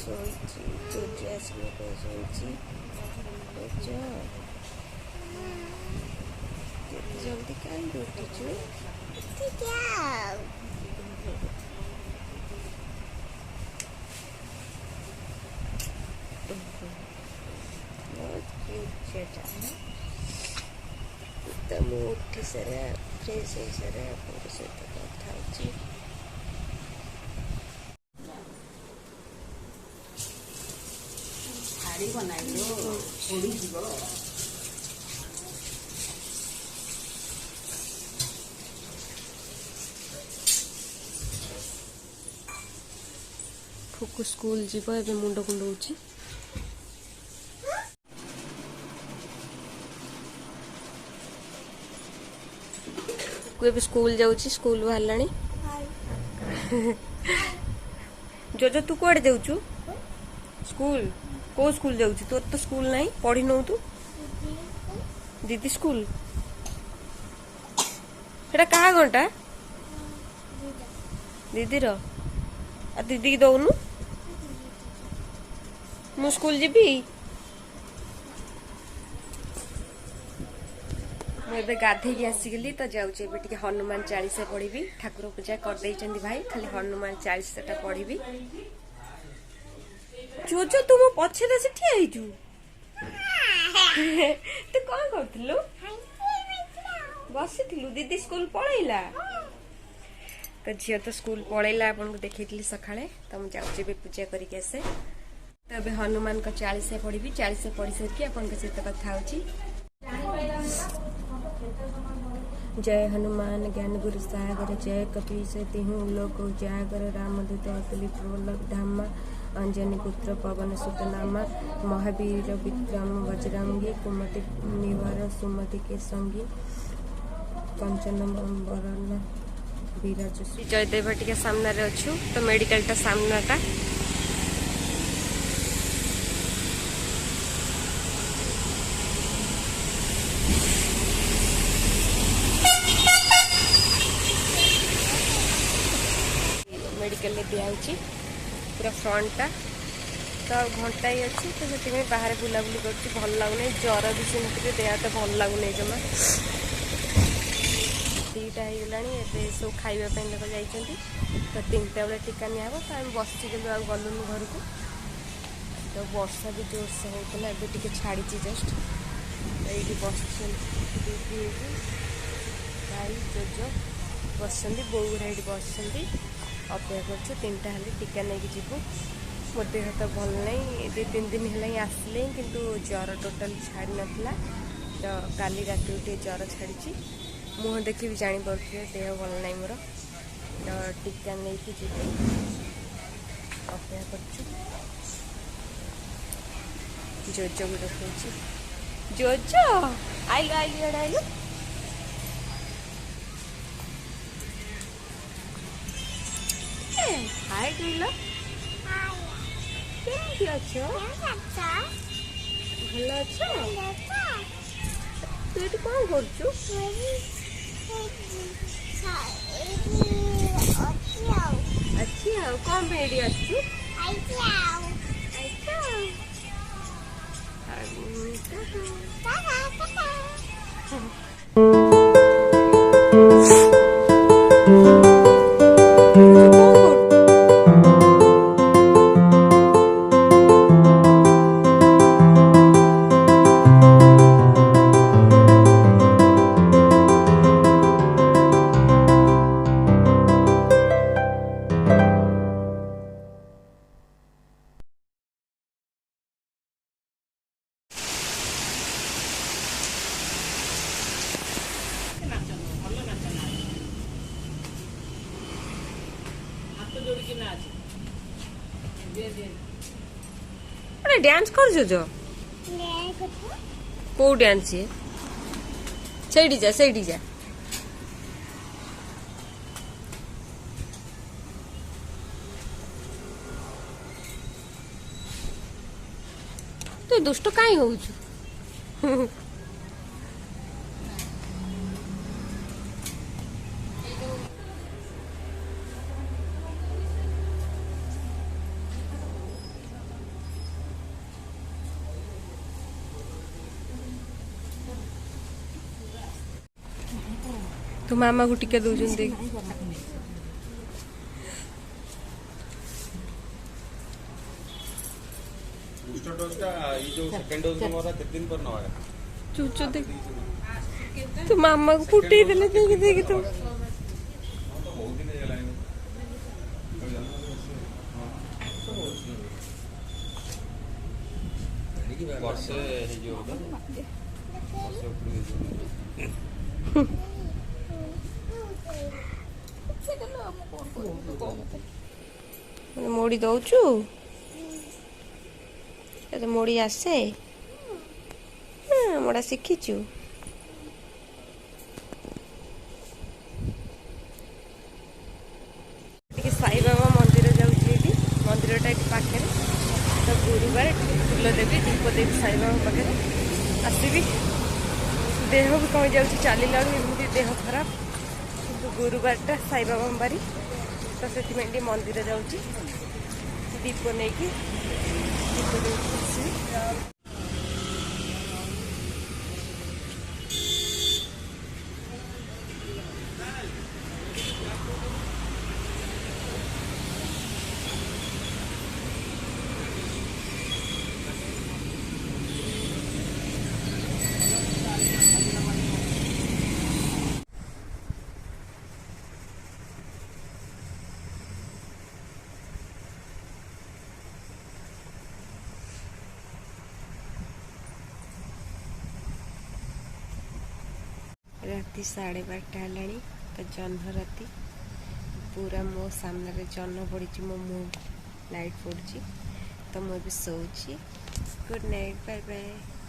ଶୋଇଛି ଜୋଜି ଆସିବା ପାଇଁ ଶୋଇଛି। ଜଲ୍ଦି କାହିଁକି ଉଠିଛୁ? ତ ମୁଁ ଉଠି ସାରା ଫ୍ରେଶ୍ ହେଇସାରା ଆପଣଙ୍କ ସହିତ କଥା ହେଉଛି। ଫୁକୁ ସ୍କୁଲ ଯିବ, ଏବେ ମୁଣ୍ଡ କୁଣ୍ଡଉଛି। ଏବେ ସ୍କୁଲ ଯାଉଛି, ସ୍କୁଲ ବାହାରିଲାଣି। ଜୋଜୋ ତୁ କୁଆଡେ ଯାଉଛୁ? ସ୍କୁଲ? କୋଉ ସ୍କୁଲ ଯାଉଛୁ? ତୋର ତ ସ୍କୁଲ ନାହିଁ, ପଢି ନଉ ତୁ। ଦିଦି ସ୍କୁଲ? ସେଟା କାହା ଘଣ୍ଟା? ଦିଦିର। ଆଉ ଦିଦିକି ଦଉନୁ। ମୁଁ ସ୍କୁଲ ଯିବି। ମୁଁ ଏବେ ଗାଧେଇକି ଆସିଗଲି ତ ଯାଉଛି ଏବେ ଟିକେ ହନୁମାନ ଚାଳିଶା ପଢିବି। ଠାକୁର ପୂଜା କରିଦେଇଛନ୍ତି ଭାଇ, ଖାଲି ହନୁମାନ ଚାଳିଶାଟା ପଢିବି। ଜୋଜୋ ତୁ ମୋ ପଛରେ ଆସି ଠିଆ ହେଇଛୁ। ତୁ କଣ କରୁଥିଲୁ? ବସିଥିଲୁ। ଦିଦି ସ୍କୁଲ ପଳେଇଲା। ତ ଝିଅ ତ ସ୍କୁଲ ପଳେଇଲା, ଆପଣଙ୍କୁ ଦେଖେଇଥିଲି ସକାଳେ। ତ ମୁଁ ଯାଉଛି ଏବେ ପୂଜା କରିକି ଆସେ। ତ ଏବେ ହନୁମାନଙ୍କ ଚାଳିଶା ପଢିବି। ଚାଳିଶା ପଢି ସାରିକି ଆପଣଙ୍କ ସହିତ କଥା ହଉଛି। जय हनुमान ज्ञान गुरु सागर, जय कपीस तिहु लोक उजागर, रामदूत अतुलित धामा, अंजनी पुत्र पवन सुत नामा, महावीर विक्रम बजरंगी, कुमति निवार सुमति के संगी, कंचन बरन विराज। जयदेव टिके सामने अच्छु तो मेडिकल टा सामनाटा। मेडिकल दिया पूरा फ्रंटा तो घंटा ही अच्छी, तो से बाहर बुलाबुली कर भल लगुन। ज्वर भी सेमती देहटा भल लगुन जमा। दीटा हो गला सब खावाई लोग जाइए। तो 3टा बेले टीका निब तो आम बसिगलु आ गलुनु घर को। तो वर्षा भी जोरसे होता है, छाड़ी जस्ट ये बस भाई जोजो बस बो गुरा ये बस अपेक्षा कर 3टा हेल्ले टीका नहीं जीवु। मो देह तो भल नहीं, 2-3 दिन है आसले किंतु ज्वर टोटाल छाड़ी नाला। तो काली रात ज्वर छाड़ी मुह देखी भी जापे देह भल नहीं मोर। तो टीका नहीं जी अपेक्षा कर जोजो भी देखा। जोजो आइलु आइलु एडे आइलु। हाय डुइलो, केमती अच्छो? भल अच्छो? तू ये कौन करछु? अच्छी आओ कौन बेड़ी अच्छु? अरे डांस कर जो को डांस ये सैडी जा तो दुष्ट काई होउछु तो मामा को टिके दौरान देख बूस्टर डोज का ये जो सेकंड डोज में वाला कितने दिन पर नवाया चूचो देख तो मामा को फुटे देले देख देख तो बहुत दिन चलाएंगे वर्षे जो वर्षे मोड़ी दौचु तो मोड़ी आसे मोड़ा शिखिचु साई बाबा मंदिर जाऊँगी मंदिरटा ये पाखे तो गुरुवार फूल देवी दीप देवी साई बाबा पाखे आसबि देह भी कमी जाऊँगी चलला एमती देह खराब कि गुरुवारटा साई बाबा बारी तो से मंदिर जाऊँगी दीप नहीं दीप देवी राति 12:30 है तो जह्न राति पूरा मो सामने जह्न पड़ी मो मुँह लाइट पड़ी तो मुझे शोची गुड नाइट बाय बाय।